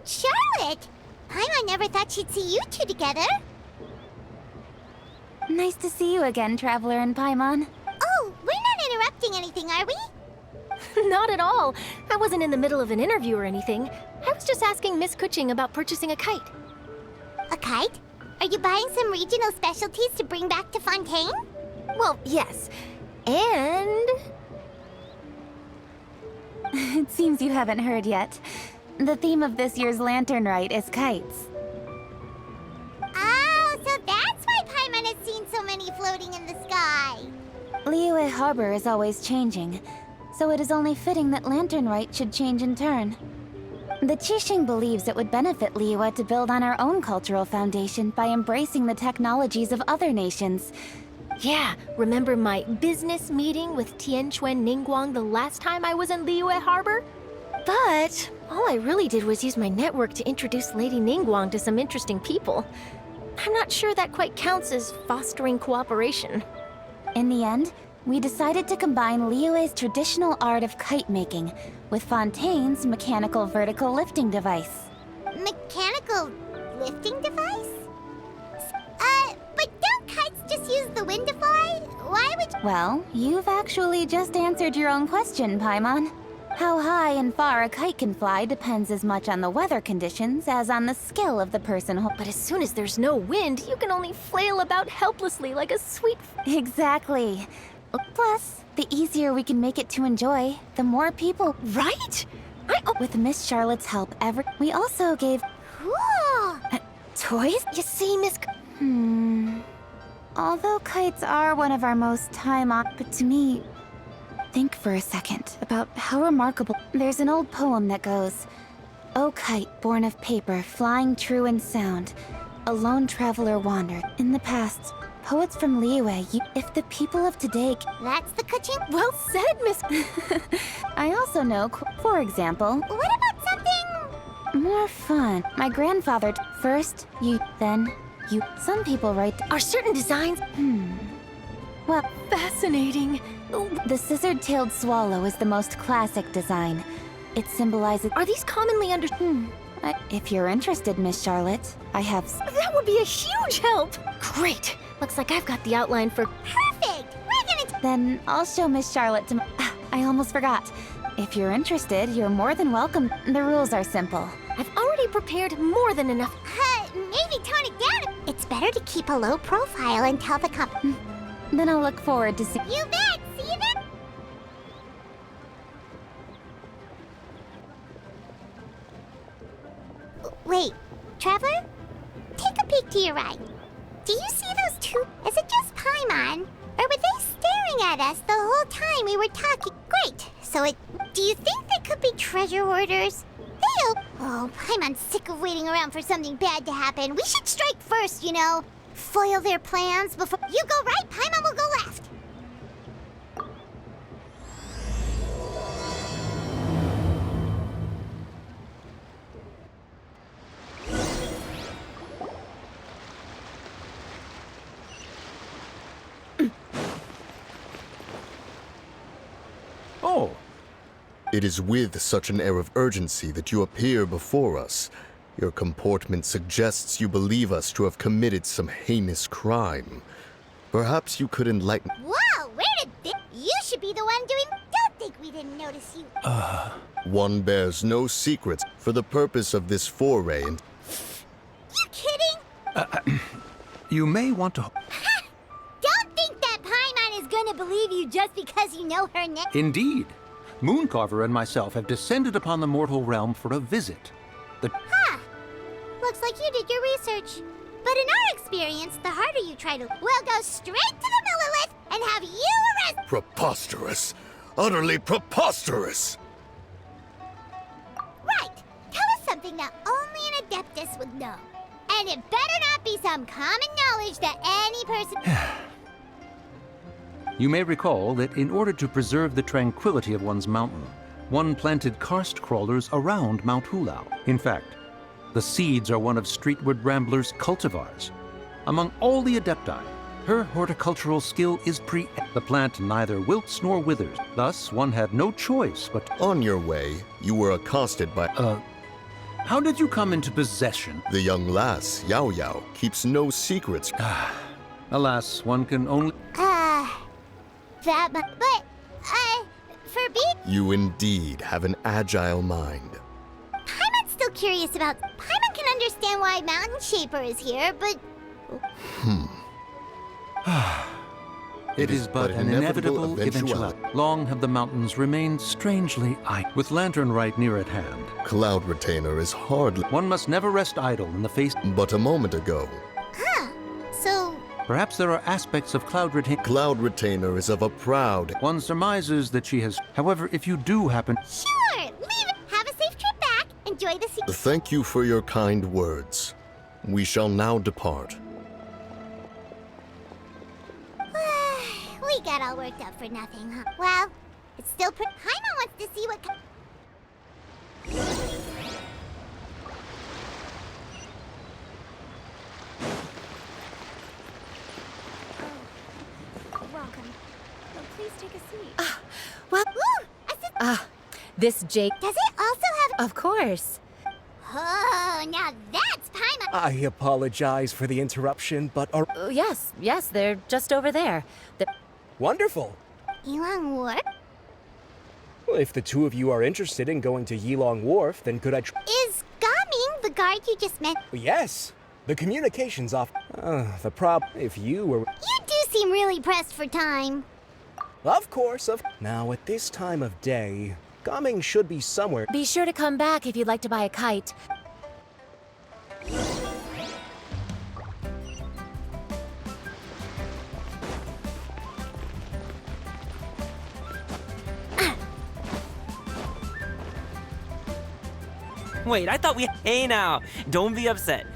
Charlotte! I never thought she'd see you two together. Nice to see you again, Traveler and Paimon. Oh, we're not interrupting anything, are we? Not at all. I wasn't in the middle of an interview or anything. I was just asking Miss Kuching about purchasing a kite. A kite? Are you buying some regional specialties to bring back to Fontaine? Well, yes. And... It seems you haven't heard yet. The theme of this year's Lantern Rite is kites. Oh, so that's why Paimon has seen so many floating in the sky. Liyue Harbor is always changing, so it is only fitting that Lantern Rite should change in turn. The Qixing believes it would benefit Liyue to build on our own cultural foundation by embracing the technologies of other nations. yeah, remember my business meeting with Tianquan Ningguang the last time I was in Liyue Harbor? But all I really did was use my network to introduce Lady Ningguang to some interesting people. I'm not sure that quite counts as fostering cooperation. In the end, we decided to combine Liyue's traditional art of kite making with Fontaine's mechanical vertical lifting device. Mechanical lifting device? But don't kites just use the wind to fly? Why would you— Well, you've actually just answered your own question, Paimon. How high and far a kite can fly depends as much on the weather conditions as on the skill of the person But as soon as there's no wind, you can only flail about helplessly like a sweet... Exactly. Plus, the easier we can make it to enjoy, the more people... Right? With Miss Charlotte's help, we also gave... Cool! Toys? You see, Miss... Although kites are one of our most but to me... Think for a second about how remarkable... There's an old poem that goes, "O kite, born of paper, flying true in sound, a lone traveler wandered. In the past, poets from Liyue, if the people of today..." That's the Kuching? Well said, Miss... I also know, for example... What about something... more fun? My grandfather... First, you, then, you... Some people write... Are certain designs... Well... Fascinating. The scissored-tailed swallow is the most classic design. It symbolizes... Are these commonly understood? If you're interested, Miss Charlotte, I have... That would be a huge help! Great! Looks like I've got the outline for... Perfect! We're gonna... Then I'll show Miss Charlotte to... I almost forgot. If you're interested, you're more than welcome. The rules are simple. I've already prepared more than enough. Maybe tone it down. It's better to keep a low profile and tell the Then I'll look forward to seeing... You bet! See you then! Wait, Traveler? Take a peek to your right. Do you see those two? Is it just Paimon? Or were they staring at us the whole time we were talking? Great! Do you think they could be treasure hoarders? Oh, Paimon's sick of waiting around for something bad to happen. We should strike first, you know. Foil their plans before... You go right, Paimon will go left. Oh. It is with such an air of urgency that you appear before us. Your comportment suggests you believe us to have committed some heinous crime. Perhaps you could enlighten... Whoa, where did this... You should be the one doing... Don't think we didn't notice you. One bears no secrets for the purpose of this foray and... You kidding? You may want to... Don't think that Paimon is gonna believe you just because you know her name. Indeed. Mooncarver and myself have descended upon the mortal realm for a visit. Looks like you did your research. But in our experience, the harder you try to... We'll go straight to the Millilith and have you arrested... Preposterous! Utterly preposterous! Right! something that only an Adeptus would know. And it better not be some common knowledge that any person... You may recall that in order to preserve the tranquility of one's mountain, one planted karst crawlers around Mount Hulao. In fact, the seeds are one of Streetward Rambler's cultivars. Among all the Adepti, her horticultural skill is the plant neither wilts nor withers. Thus, one had no choice but... On your way, you were accosted by... How did you come into possession? The young lass, Yao Yao, keeps no secrets. Alas, one can only... Forbid... You indeed have an agile mind. Paimon's still curious about... Paimon can understand why Mountain Shaper is here, but... It is but an inevitable eventuality. Long have the mountains remained strangely idle. With Lantern Rite near at hand, Cloud Retainer is hardly... one must never rest idle in the face... But a moment ago, So... Perhaps there are aspects of Cloud Retainer... Cloud Retainer is of a proud... One surmises that she has... However, if you do happen... Sure, leave it. Have a safe trip back. Enjoy the sea... Thank you for your kind words. We shall now depart. We got all worked up for nothing, huh? Well, it's still Paimon wants to see what... Welcome. Please take a seat. Well, ooh, I said... This Jake... Does it also have... Of course. Oh, now that's Paimon... I apologize for the interruption, but are... Yes, they're just over there. Wonderful! Elon Wharf? Well, if the two of you are interested in going to Yilong Wharf, then could I Is Gaming the guard you just met? Yes! The communications off... the problem... If you were... You do seem really pressed for time. Of course, Now, at this time of day, Gaming should be somewhere... Be sure to come back if you'd like to buy a kite. Wait, I thought we... Hey now, don't be upset.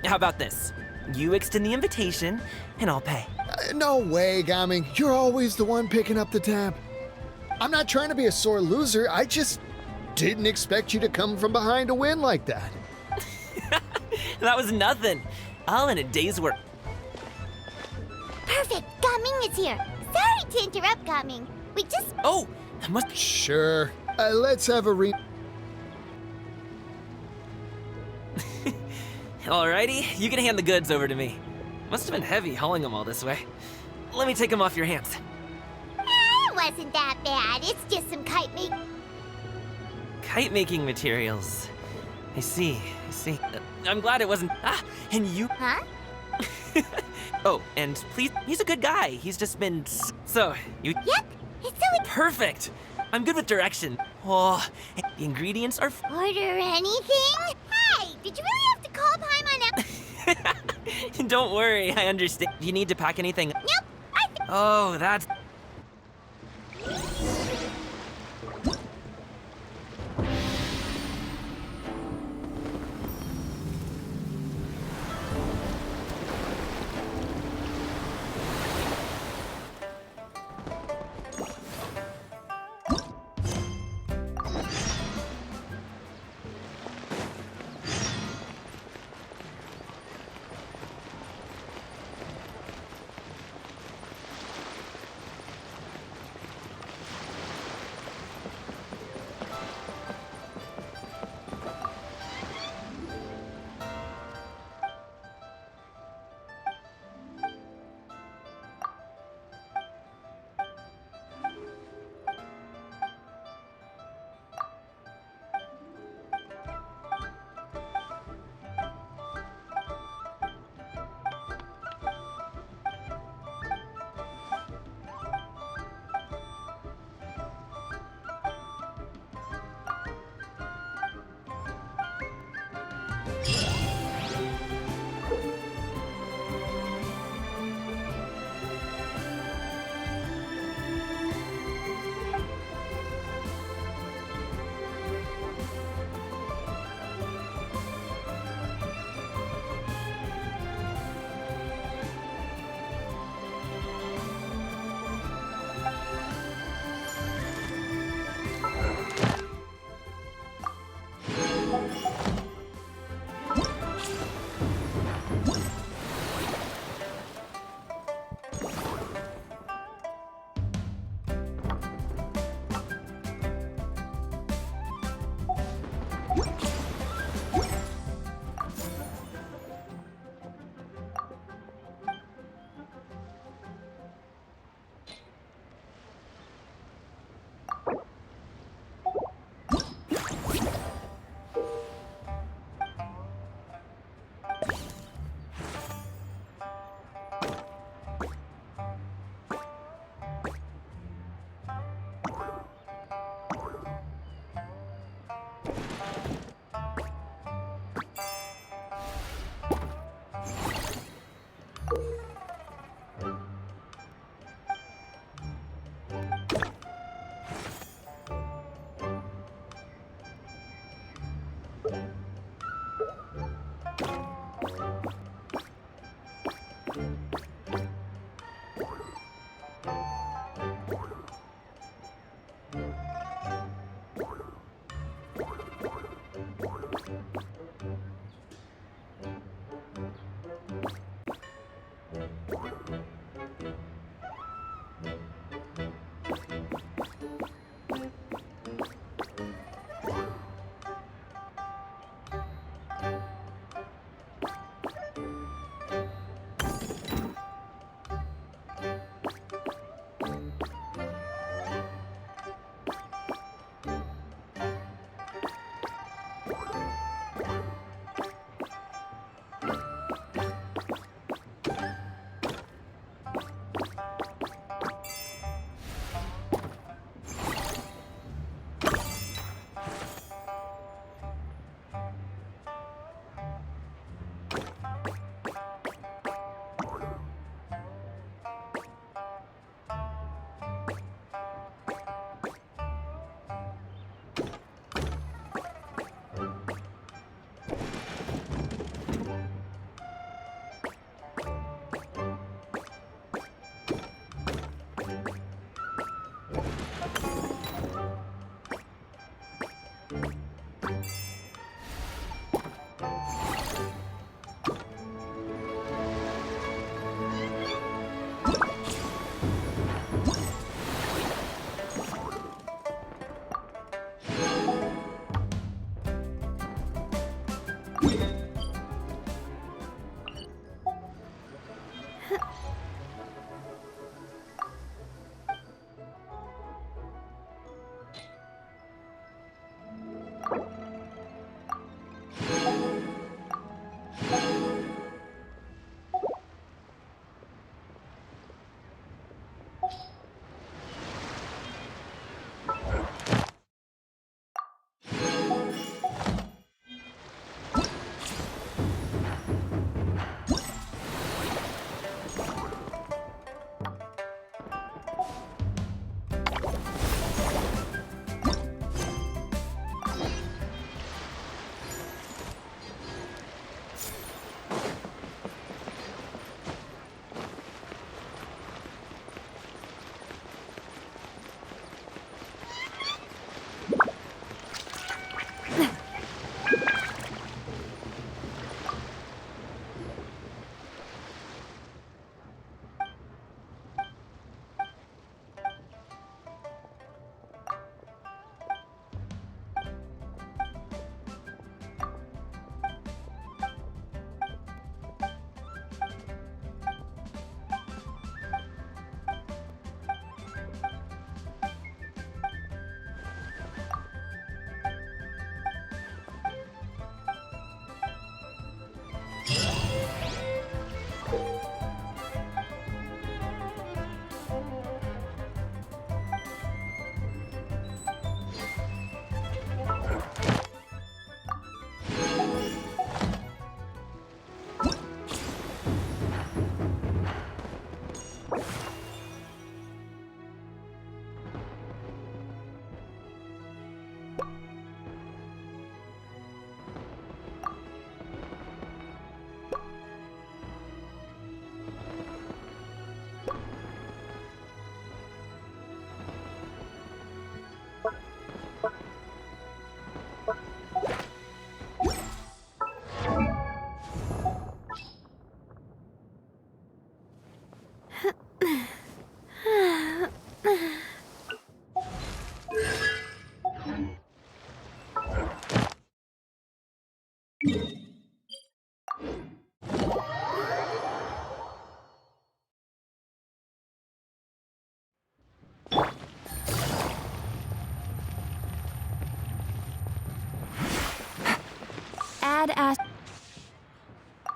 How about this? You extend the invitation, and I'll pay. No way, Gaming. You're always the one picking up the tab. I'm not trying to be a sore loser. I just didn't expect you to come from behind to win like that. That was nothing. All in a day's work. Perfect, Gaming is here. Sorry to interrupt, Gaming. We just... Oh, I must... Sure. Let's have a Alrighty, you can hand the goods over to me. Must have been heavy hauling them all this way. Let me take them off your hands. It wasn't that bad. It's just some Kite-making materials. I see. I'm glad it wasn't... and you... Huh? Oh, and please, he's a good guy. He's just been... So, you... Yep, it's so... Perfect! I'm good with direction. Oh, the ingredients are... Order anything? Hey, did you really have to call Paimon out? Don't worry, I understand. Do you need to pack anything? Nope, Oh, that's...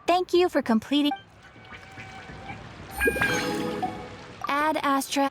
Thank you for completing. Ad Astra.